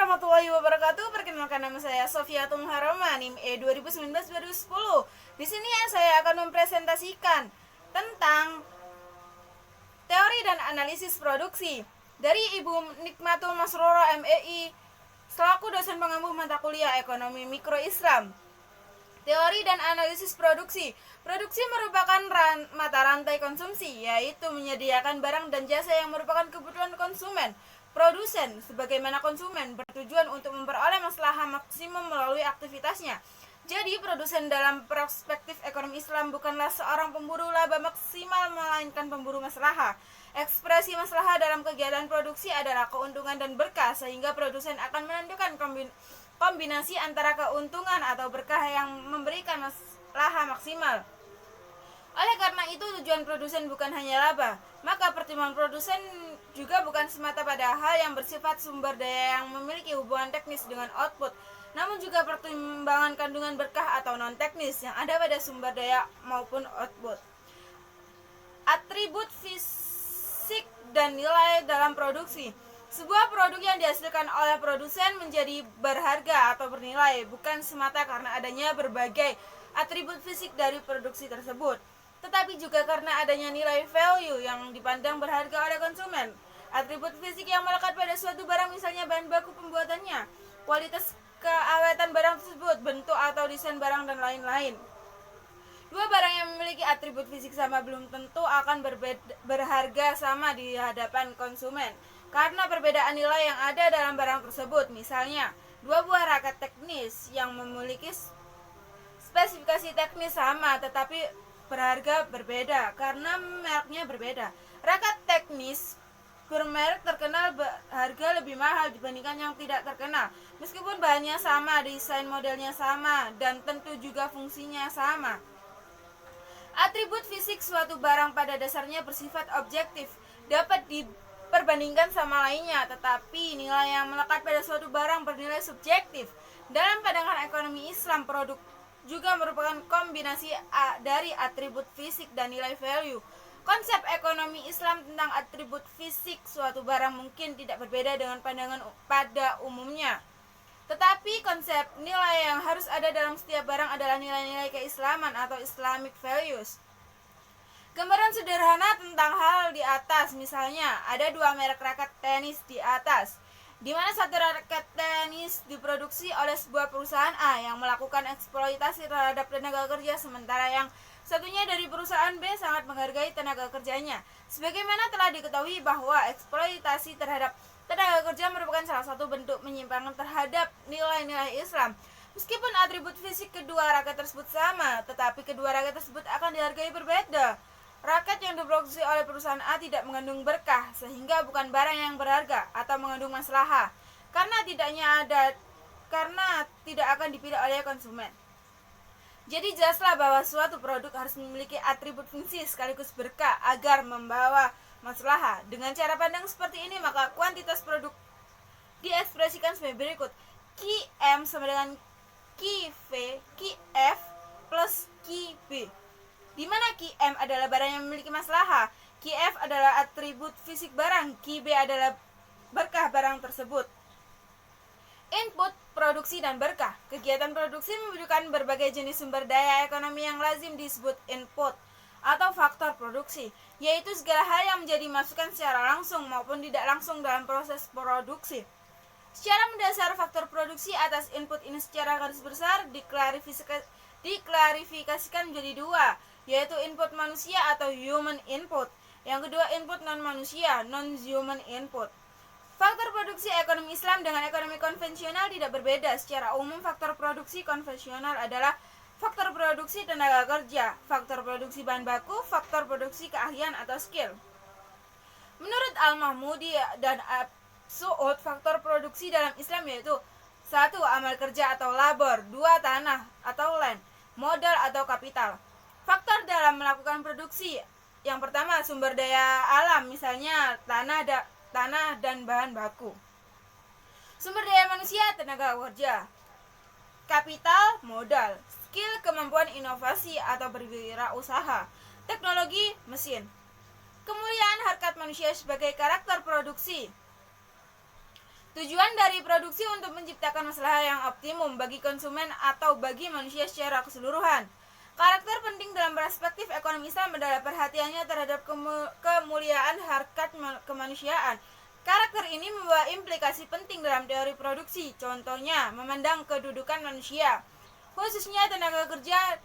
warahmatullahi wabarakatuh. Perkenalkan, nama saya Sofia Tungharoma, NIM E 2019-2010. Di sini saya akan mempresentasikan tentang teori dan analisis produksi dari Ibu Nikmatul Masrura MEI selaku dosen pengampu mata kuliah Ekonomi Mikro Islam. Teori dan analisis produksi. Produksi merupakan mata rantai konsumsi, yaitu menyediakan barang dan jasa yang merupakan kebutuhan konsumen. Produsen, sebagaimana konsumen, bertujuan untuk memperoleh maslahah maksimum melalui aktivitasnya. Jadi, produsen dalam perspektif ekonomi Islam bukanlah seorang pemburu laba maksimal, melainkan pemburu maslahah. Ekspresi maslahah dalam kegiatan produksi adalah keuntungan dan berkah, sehingga produsen akan menentukan kombinasi antara keuntungan atau berkah yang memberikan maslahah maksimal. Oleh karena itu, tujuan produsen bukan hanya laba, maka pertimbangan produsen juga bukan semata pada hal yang bersifat sumber daya yang memiliki hubungan teknis dengan output, namun juga pertimbangan kandungan berkah atau non-teknis yang ada pada sumber daya maupun output. Atribut fisik dan nilai dalam produksi. Sebuah produk yang dihasilkan oleh produsen menjadi berharga atau bernilai bukan semata karena adanya berbagai atribut fisik dari produksi tersebut, tetapi juga karena adanya nilai value yang dipandang berharga oleh konsumen. Atribut fisik yang melekat pada suatu barang, misalnya bahan baku pembuatannya, kualitas keawetan barang tersebut, bentuk atau desain barang, dan lain-lain. Dua barang yang memiliki atribut fisik sama belum tentu akan berharga sama di hadapan konsumen karena perbedaan nilai yang ada dalam barang tersebut. Misalnya, dua buah raket teknis yang memiliki spesifikasi teknis sama tetapi berharga berbeda karena mereknya berbeda. Raket teknis bermerek terkenal harga lebih mahal dibandingkan yang tidak terkenal, meskipun bahannya sama, desain modelnya sama, dan tentu juga fungsinya sama. Atribut fisik suatu barang pada dasarnya bersifat objektif, dapat diperbandingkan sama lainnya, tetapi nilai yang melekat pada suatu barang bernilai subjektif. Dalam pandangan ekonomi Islam, produk juga merupakan kombinasi dari atribut fisik dan nilai value. Konsep ekonomi Islam tentang atribut fisik suatu barang mungkin tidak berbeda dengan pandangan pada umumnya. Tetapi konsep nilai yang harus ada dalam setiap barang adalah nilai-nilai keislaman atau Islamic values. Gambaran sederhana tentang hal di atas, misalnya ada dua merek raket tenis di atas, di mana satu raket tenis diproduksi oleh sebuah perusahaan A yang melakukan eksploitasi terhadap tenaga kerja, sementara yang satunya dari perusahaan B sangat menghargai tenaga kerjanya. Sebagaimana telah diketahui bahwa eksploitasi terhadap tenaga kerja merupakan salah satu bentuk penyimpangan terhadap nilai-nilai Islam. Meskipun atribut fisik kedua raket tersebut sama, tetapi kedua raket tersebut akan dihargai berbeda. Raket yang diproduksi oleh perusahaan A tidak mengandung berkah, sehingga bukan barang yang berharga atau mengandung maslahah, karena tidak akan dipilih oleh konsumen. Jadi jelaslah bahwa suatu produk harus memiliki atribut fungsi sekaligus berkah agar membawa maslahah. Dengan cara pandang seperti ini, maka kuantitas produk diekspresikan sebagai berikut. Qm sama dengan Qv, Qf plus Qb, di mana Qm adalah barang yang memiliki maslahah, Qf adalah atribut fisik barang, Qb adalah berkah barang tersebut. Input, produksi, dan berkah. Kegiatan produksi membutuhkan berbagai jenis sumber daya ekonomi yang lazim disebut input atau faktor produksi, yaitu segala hal yang menjadi masukan secara langsung maupun tidak langsung dalam proses produksi. Secara mendasar, faktor produksi atas input ini secara garis besar diklarifikasikan menjadi dua, yaitu input manusia atau human input. Yang kedua, input non-manusia, non-human input. Faktor produksi ekonomi Islam dengan ekonomi konvensional tidak berbeda. Secara umum, faktor produksi konvensional adalah faktor produksi tenaga kerja, faktor produksi bahan baku, faktor produksi keahlian atau skill. Menurut Al-Mahmudi dan Su'ud, faktor produksi dalam Islam yaitu 1. Amal kerja atau labor, 2. Tanah atau land, modal atau kapital. Faktor dalam melakukan produksi, yang pertama sumber daya alam, misalnya tanah dan bahan baku. Sumber daya manusia, tenaga kerja. Kapital, modal. Skill, kemampuan inovasi atau berwirausaha. Teknologi, mesin. Kemuliaan harkat manusia sebagai karakter produksi. Tujuan dari produksi untuk menciptakan masalah yang optimum bagi konsumen atau bagi manusia secara keseluruhan. Karakter penting dalam perspektif ekonomi Islam adalah perhatiannya terhadap kemuliaan harkat kemanusiaan. Karakter ini membawa implikasi penting dalam teori produksi, contohnya memandang kedudukan manusia, khususnya tenaga kerja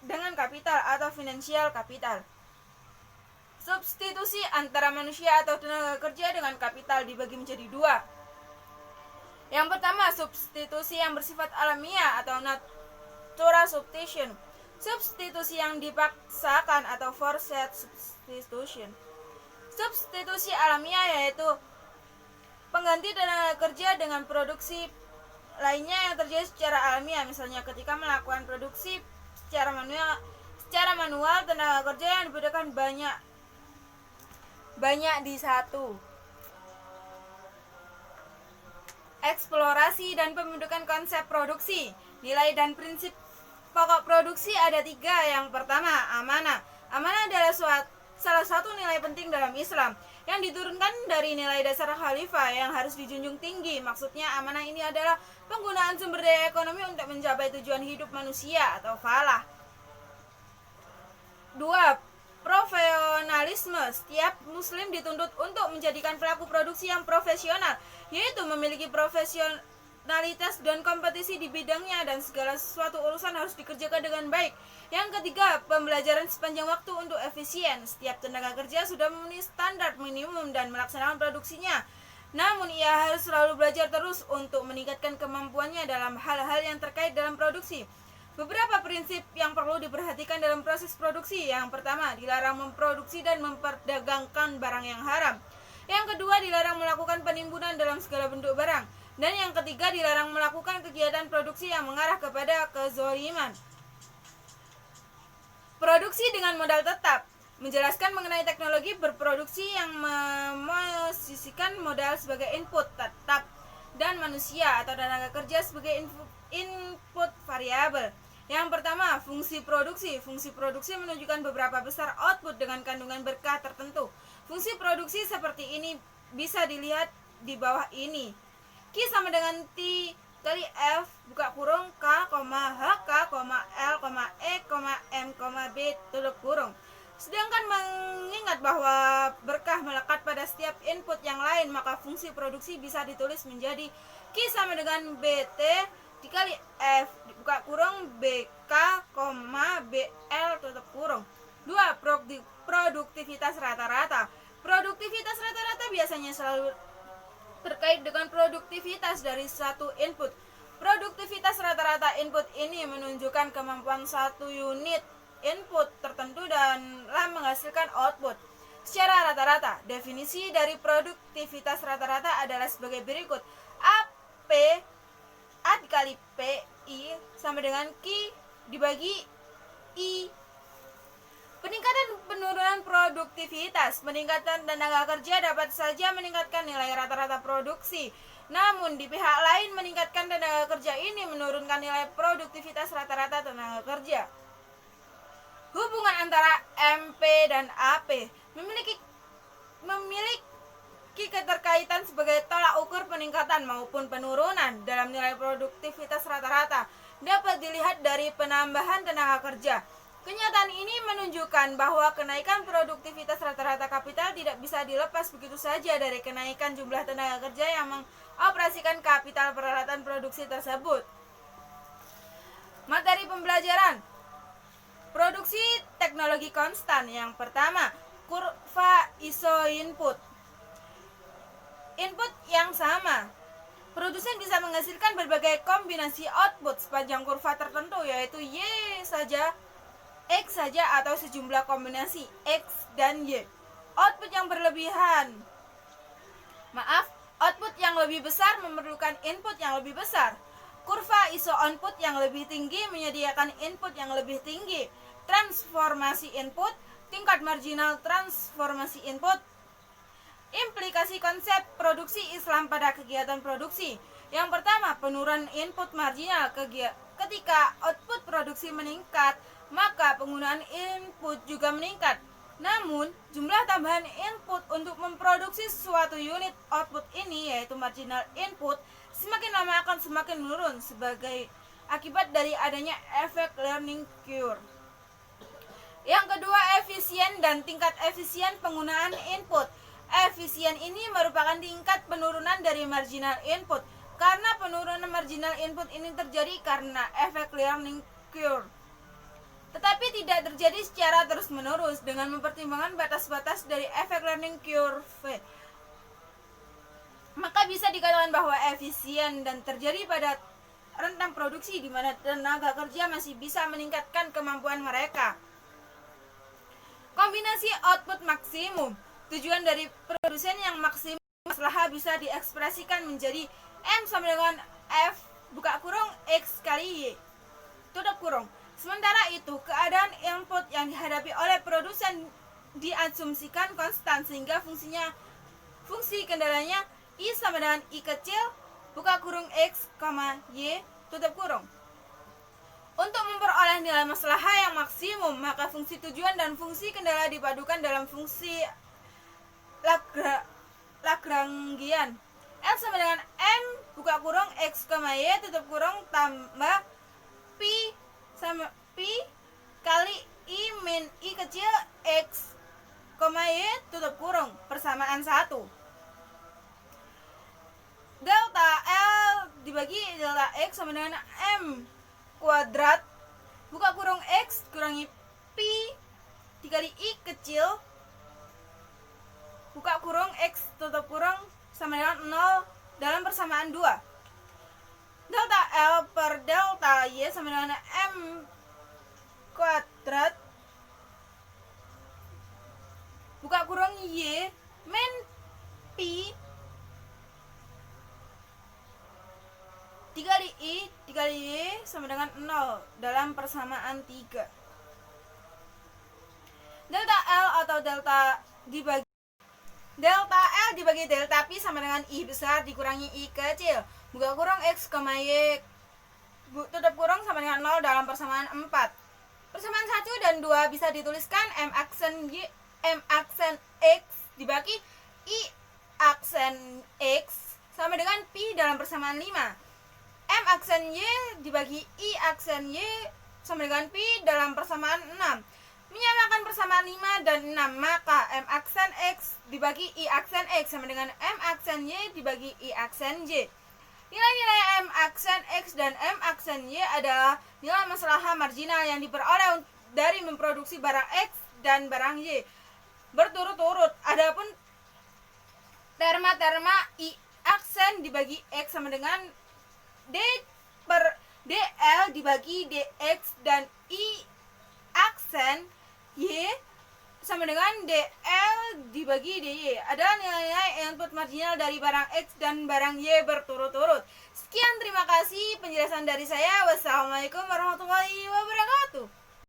dengan kapital atau finansial kapital. Substitusi antara manusia atau tenaga kerja dengan kapital dibagi menjadi dua. Yang pertama, substitusi yang bersifat alamiah atau natural substitution. Substitusi yang dipaksakan atau forced substitution. Substitusi alamiah yaitu pengganti tenaga kerja dengan produksi lainnya yang terjadi secara alamiah. Misalnya ketika melakukan produksi secara manual tenaga kerja yang dibutuhkan banyak di satu. Eksplorasi dan pembentukan konsep produksi. Nilai dan prinsip pokok produksi ada 3. Yang pertama, amanah. Amanah adalah salah satu nilai penting dalam Islam yang diturunkan dari nilai dasar khalifah yang harus dijunjung tinggi. Maksudnya amanah ini adalah penggunaan sumber daya ekonomi untuk mencapai tujuan hidup manusia atau falah. 2. Profesionalisme. Setiap muslim dituntut untuk menjadikan pelaku produksi yang profesional, yaitu memiliki profesionalitas dan kompetisi di bidangnya, dan segala sesuatu urusan harus dikerjakan dengan baik. Yang ketiga, pembelajaran sepanjang waktu untuk efisien. Setiap tenaga kerja sudah memenuhi standar minimum dan melaksanakan produksinya, namun ia harus selalu belajar terus untuk meningkatkan kemampuannya dalam hal-hal yang terkait dalam produksi. Beberapa prinsip yang perlu diperhatikan dalam proses produksi. Yang pertama, dilarang memproduksi dan memperdagangkan barang yang haram. Yang kedua, dilarang melakukan penimbunan dalam segala bentuk barang. Dan yang ketiga, dilarang melakukan kegiatan produksi yang mengarah kepada kezaliman. Produksi dengan modal tetap. Menjelaskan mengenai teknologi berproduksi yang memosisikan modal sebagai input tetap dan manusia atau tenaga kerja sebagai input variabel. Yang pertama, fungsi produksi. Fungsi produksi menunjukkan beberapa besar output dengan kandungan berkah tertentu. Fungsi produksi seperti ini bisa dilihat di bawah ini. Q sama dengan T kali F buka kurung K, H, K, L, E, M, B tutup kurung. Sedangkan mengingat bahwa berkah melekat pada setiap input yang lain, maka fungsi produksi bisa ditulis menjadi Q sama dengan BT dikali F buka kurung BK, BL tutup kurung. 2. Produktivitas rata-rata. Produktivitas rata-rata biasanya selalu terkait dengan produktivitas dari satu input. Produktivitas rata-rata input ini menunjukkan kemampuan satu unit input tertentu dalam menghasilkan output. Secara rata-rata, definisi dari produktivitas rata-rata adalah sebagai berikut. A dikali PI sama dengan Q dibagi I. Peningkatan penurunan produktivitas. Peningkatan tenaga kerja dapat saja meningkatkan nilai rata-rata produksi. Namun di pihak lain meningkatkan tenaga kerja ini menurunkan nilai produktivitas rata-rata tenaga kerja. Hubungan antara MP dan AP memiliki keterkaitan sebagai tolak ukur peningkatan maupun penurunan dalam nilai produktivitas rata-rata. Dapat dilihat dari penambahan tenaga kerja. Kenyataan ini menunjukkan bahwa kenaikan produktivitas rata-rata kapital tidak bisa dilepas begitu saja dari kenaikan jumlah tenaga kerja yang mengoperasikan kapital peralatan produksi tersebut. Materi pembelajaran. Produksi teknologi konstan. Yang pertama, kurva ISO input. Input yang sama. Produsen bisa menghasilkan berbagai kombinasi output sepanjang kurva tertentu, yaitu Y saja, X saja, atau sejumlah kombinasi X dan Y. Output yang output yang lebih besar memerlukan input yang lebih besar. Kurva ISO output yang lebih tinggi menyediakan input yang lebih tinggi. Transformasi input, tingkat marginal transformasi input. Implikasi konsep produksi Islam pada kegiatan produksi. Yang pertama, penurunan input marginal. Ketika output produksi meningkat, maka penggunaan input juga meningkat. Namun, jumlah tambahan input untuk memproduksi suatu unit output ini, yaitu marginal input, semakin lama akan semakin menurun sebagai akibat dari adanya efek learning curve. Yang kedua, efisien dan tingkat efisien penggunaan input. Efisien ini merupakan tingkat penurunan dari marginal input. Karena penurunan marginal input ini terjadi karena efek learning curve, tetapi tidak terjadi secara terus-menerus dengan mempertimbangkan batas-batas dari efek learning curve. Maka bisa dikatakan bahwa efisien dan terjadi pada rentang produksi di mana tenaga kerja masih bisa meningkatkan kemampuan mereka. Kombinasi output maksimum. Tujuan dari produsen yang maksimum masalah bisa diekspresikan menjadi M sama dengan F buka kurung X kali Y tutup kurung. Sementara itu, keadaan input yang dihadapi oleh produsen diasumsikan konstan sehingga fungsi kendalanya I sama dengan I kecil buka kurung X, Y tutup kurung. Untuk memperoleh nilai masalah yang maksimum, maka fungsi tujuan dan fungsi kendala dipadukan dalam fungsi Lagrangian. L sama dengan M buka kurung X, Y tutup kurung tambah Pi sama Pi kali I min I kecil X, Y tutup kurung persamaan 1. Delta L dibagi delta X sama dengan M kuadrat buka kurung X kurangi Pi dikali I kecil buka kurung X tutup kurung sama dengan 0 dalam persamaan 2. Delta L per delta Y sama dengan M kuadrat buka kurung Y min Pi dikali I dikali Y sama dengan 0 dalam persamaan 3. Delta L atau delta L dibagi delta Pi sama dengan I besar dikurangi I kecil buka kurung X, Y tutup kurung sama dengan 0 dalam persamaan 4. Persamaan 1 dan 2 bisa dituliskan M aksen X dibagi I aksen X sama dengan Pi dalam persamaan 5. M aksen Y dibagi I aksen Y sama dengan Pi dalam persamaan 6. Menyamakan persamaan 5 dan 6, maka M aksen X dibagi I aksen X sama dengan M aksen Y dibagi I aksen Y. Nilai-nilai M aksen X dan M aksen Y adalah nilai masalah marginal yang diperoleh dari memproduksi barang X dan barang Y berturut-turut. Adapun terma-terma I aksen dibagi X sama dengan D per DL dibagi DX dan I aksen Y sama dengan DL dibagi DY adalah nilai-nilai input marginal dari barang X dan barang Y berturut-turut. Sekian, terima kasih penjelasan dari saya. Wassalamualaikum warahmatullahi wabarakatuh.